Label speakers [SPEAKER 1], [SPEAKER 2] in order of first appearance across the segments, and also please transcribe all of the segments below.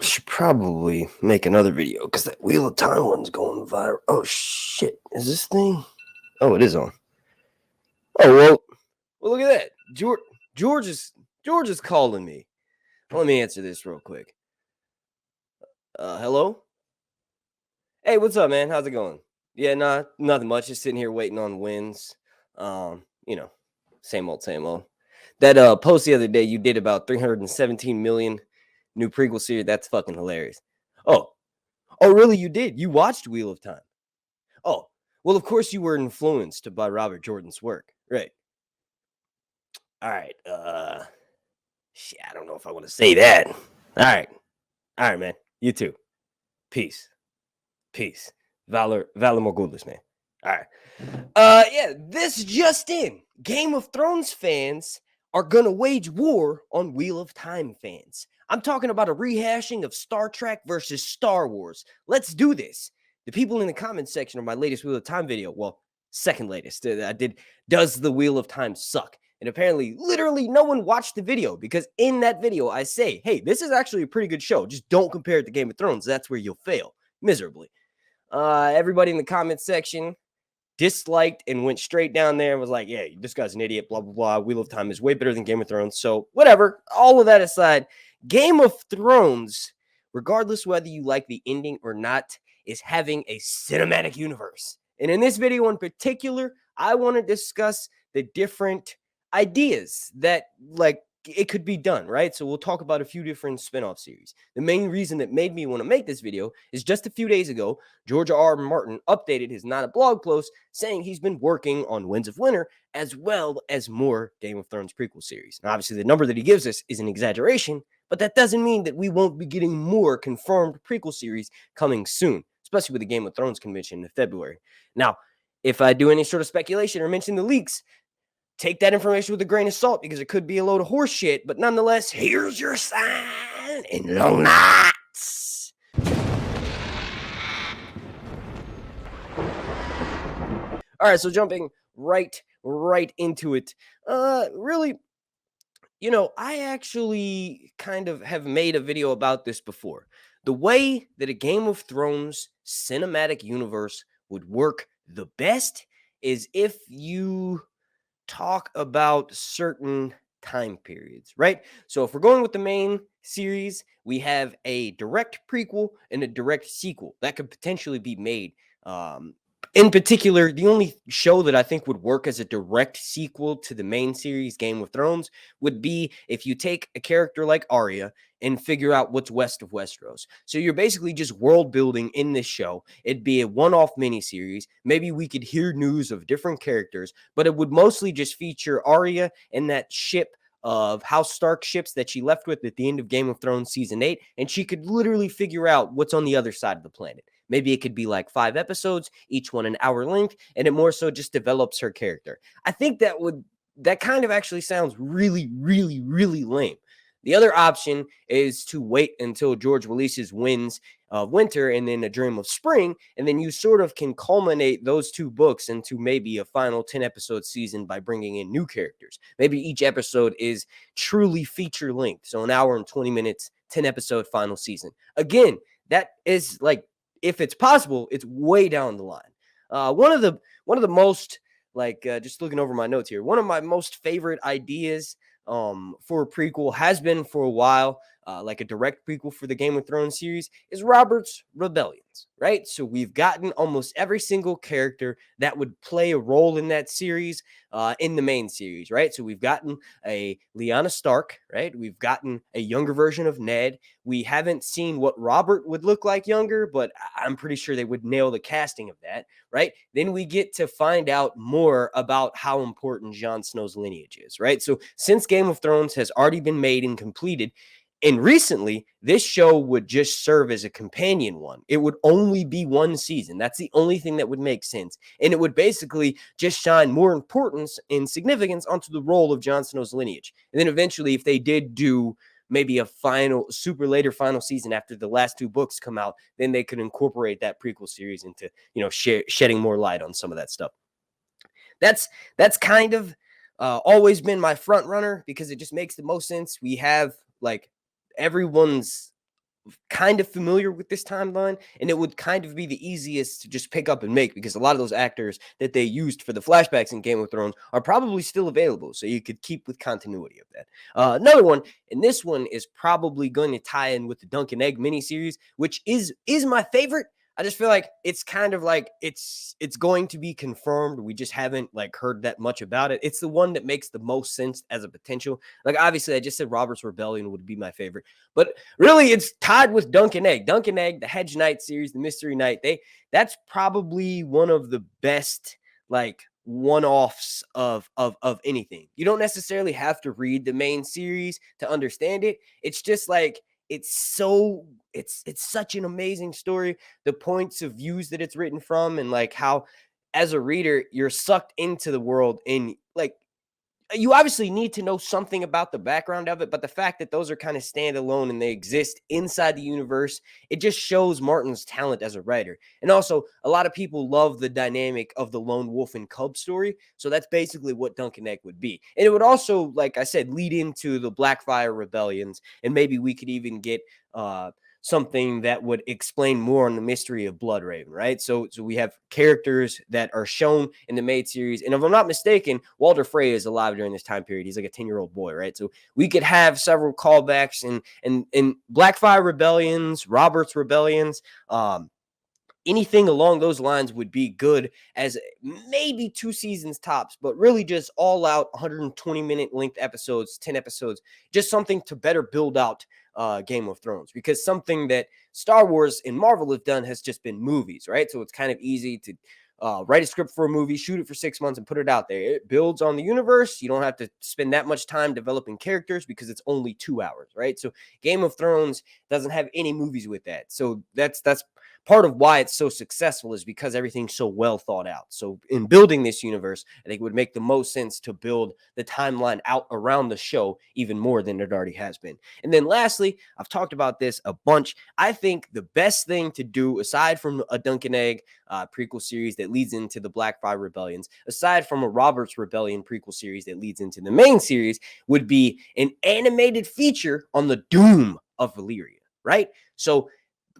[SPEAKER 1] should probably make another video because that Wheel of Time one's going viral. Oh shit! Is this thing? Oh, it is on. Oh well, look at that. George is calling me. Let me answer this real quick. Hello? Hey, what's up, man? How's it going? Yeah, nothing much. Just sitting here waiting on wins. Same old. That post the other day you did about 317 million new prequel series. That's fucking hilarious. Oh, really? You did? You watched Wheel of Time? Oh, well, of course you were influenced by Robert Jordan's work, right? All right. Shit, I don't know if I want to say that. All right, man. You too. Peace. Valor Morgulis, man. All right. Yeah, this just in. Game of Thrones fans are gonna wage war on Wheel of Time fans. I'm talking about a rehashing of Star Trek versus Star Wars. Let's do this. The people in the comments section of my latest Wheel of Time video, well, second latest, I did, does the Wheel of Time suck? And apparently, literally no one watched the video because in that video, I say, hey, this is actually a pretty good show. Just don't compare it to Game of Thrones. That's where you'll fail miserably. Everybody in the comment section disliked and went straight down there and was like, yeah, this guy's an idiot, blah, blah, blah. Wheel of Time is way better than Game of Thrones. So whatever, all of that aside, Game of Thrones, regardless whether you like the ending or not, is having a cinematic universe. And in this video in particular, I want to discuss the different ideas that it could be done, right? So we'll talk about a few different spin-off series. The main reason that made me want to make this video is just a few days ago, George R. R. Martin updated his Not a Blog post saying he's been working on Winds of Winter as well as more Game of Thrones prequel series. Now, obviously, the number that he gives us is an exaggeration, but that doesn't mean that we won't be getting more confirmed prequel series coming soon, especially with the Game of Thrones convention in February. Now, if I do any sort of speculation or mention the leaks, take that information with a grain of salt because it could be a load of horse shit, but nonetheless, here's your sign in long nights. All right, so jumping right into it. Really, I actually kind of have made a video about this before. The way that a Game of Thrones cinematic universe would work the best is if you talk about certain time periods, right? So if we're going with the main series, we have a direct prequel and a direct sequel that could potentially be made. In particular, the only show that I think would work as a direct sequel to the main series, Game of Thrones, would be if you take a character like Arya and figure out what's west of Westeros. So you're basically just world building in this show. It'd be a one-off miniseries. Maybe we could hear news of different characters, but it would mostly just feature Arya and that ship of House Stark ships that she left with at the end of Game of Thrones Season 8, and she could literally figure out what's on the other side of the planet. Maybe it could be like 5 episodes, each one an hour length, and it more so just develops her character. I think that kind of actually sounds really, really, really lame. The other option is to wait until George releases Winds of Winter and then A Dream of Spring, and then you sort of can culminate those two books into maybe a final 10-episode season by bringing in new characters. Maybe each episode is truly feature length, so an hour and 20 minutes, 10-episode final season. Again, that is like, if it's possible, it's way down the line. One of the most, just looking over my notes here, one of my most favorite ideas for a prequel has been for a while, like a direct prequel for the Game of Thrones series, is Robert's Rebellions, right? So we've gotten almost every single character that would play a role in that series in the main series, right? So we've gotten a Lyanna Stark, right? We've gotten a younger version of Ned. We haven't seen what Robert would look like younger, but I'm pretty sure they would nail the casting of that, right? Then we get to find out more about how important Jon Snow's lineage is, right? So since Game of Thrones has already been made and completed, and recently, this show would just serve as a companion one. It would only be one season. That's the only thing that would make sense. And it would basically just shine more importance and significance onto the role of Jon Snow's lineage. And then eventually, if they did do maybe a final, super later final season after the last 2 books come out, then they could incorporate that prequel series into, shedding more light on some of that stuff. That's kind of always been my front runner because it just makes the most sense. We have everyone's kind of familiar with this timeline, and it would kind of be the easiest to just pick up and make, because a lot of those actors that they used for the flashbacks in Game of Thrones are probably still available, so you could keep with continuity of that. Another one, and this one is probably going to tie in with the Dunk and Egg miniseries, which is my favorite. I just feel like it's kind of like it's going to be confirmed. We just haven't like heard that much about it. It's the one that makes the most sense as a potential. Like obviously, I just said Robert's Rebellion would be my favorite, but really it's tied with Dunk and Egg. Dunk and Egg, the Hedge Knight series, the Mystery Knight. That's probably one of the best like one-offs of anything. You don't necessarily have to read the main series to understand it. It's just like it's such an amazing story. The points of views that it's written from, and like how as a reader you're sucked into the world, and like you obviously need to know something about the background of it, but the fact that those are kind of standalone and they exist inside the universe, it just shows Martin's talent as a writer. And also, a lot of people love the dynamic of the lone wolf and cub story, so that's basically what Dunk and Egg would be. And it would also, like I said, lead into the Blackfire rebellions, and maybe we could even get something that would explain more on the mystery of Bloodraven, right? So we have characters that are shown in the main series, and if I'm not mistaken, Walder Frey is alive during this time period. He's like a 10-year-old boy, right? So we could have several callbacks and Blackfire rebellions, Robert's rebellions, anything along those lines would be good as maybe 2 seasons tops, but really just all out 120-minute length episodes, 10 episodes, just something to better build out Game of Thrones, because something that Star Wars and Marvel have done has just been movies, right? So it's kind of easy to write a script for a movie, shoot it for 6 months, and put it out there. It builds on the universe. You don't have to spend that much time developing characters because it's only 2 hours, right? So Game of Thrones doesn't have any movies with that. So that's part of why it's so successful, is because everything's so well thought out. So in building this universe, I think it would make the most sense to build the timeline out around the show even more than it already has been. And then lastly, I've talked about this a bunch. I think the best thing to do, aside from a Dunk and Egg prequel series that leads into the Blackfire rebellions, aside from a Robert's Rebellion prequel series that leads into the main series, would be an animated feature on the doom of Valyria, right? So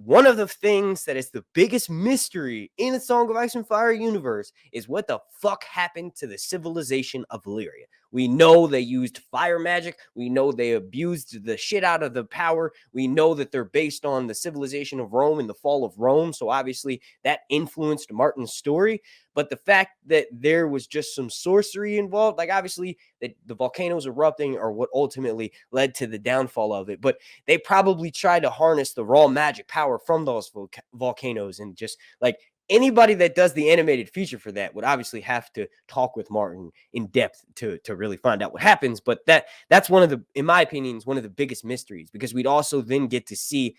[SPEAKER 1] one of the things that is the biggest mystery in the Song of Ice and Fire universe is what the fuck happened to the civilization of Valyria. We know they used fire magic. We know they abused the shit out of the power. We know that they're based on the civilization of Rome and the fall of Rome. So obviously that influenced Martin's story. But the fact that there was just some sorcery involved, like obviously the volcanoes erupting are what ultimately led to the downfall of it. But they probably tried to harness the raw magic power from those volcanoes, and just like anybody that does the animated feature for that would obviously have to talk with Martin in depth to really find out what happens. But that's one of the, in my opinion, is one of the biggest mysteries, because we'd also then get to see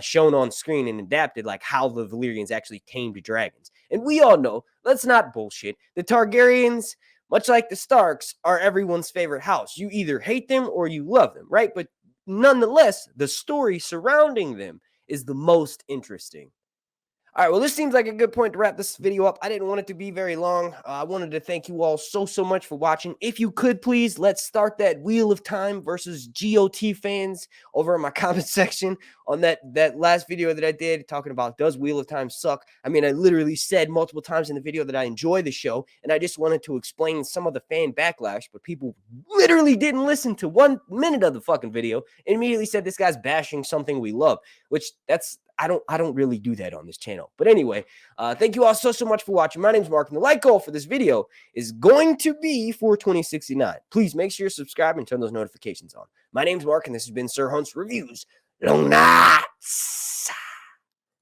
[SPEAKER 1] shown on screen and adapted like how the Valyrians actually tamed dragons. And we all know, let's not bullshit, the Targaryens, much like the Starks, are everyone's favorite house. You either hate them or you love them, right? But nonetheless, the story surrounding them is the most interesting. All right, well, this seems like a good point to wrap this video up. I didn't want it to be very long. I wanted to thank you all so much for watching. If you could, please, let's start that Wheel of Time versus GOT fans over in my comment section on that last video that I did talking about, does Wheel of Time suck? I mean, I literally said multiple times in the video that I enjoy the show, and I just wanted to explain some of the fan backlash, but people literally didn't listen to 1 minute of the fucking video and immediately said this guy's bashing something we love, which I don't really do that on this channel. But anyway, thank you all so much for watching. My name's Mark, and the like goal for this video is going to be 42069. Please make sure you subscribe and turn those notifications on. My name's Mark, and this has been Sir Hunt's Reviews. Long nights.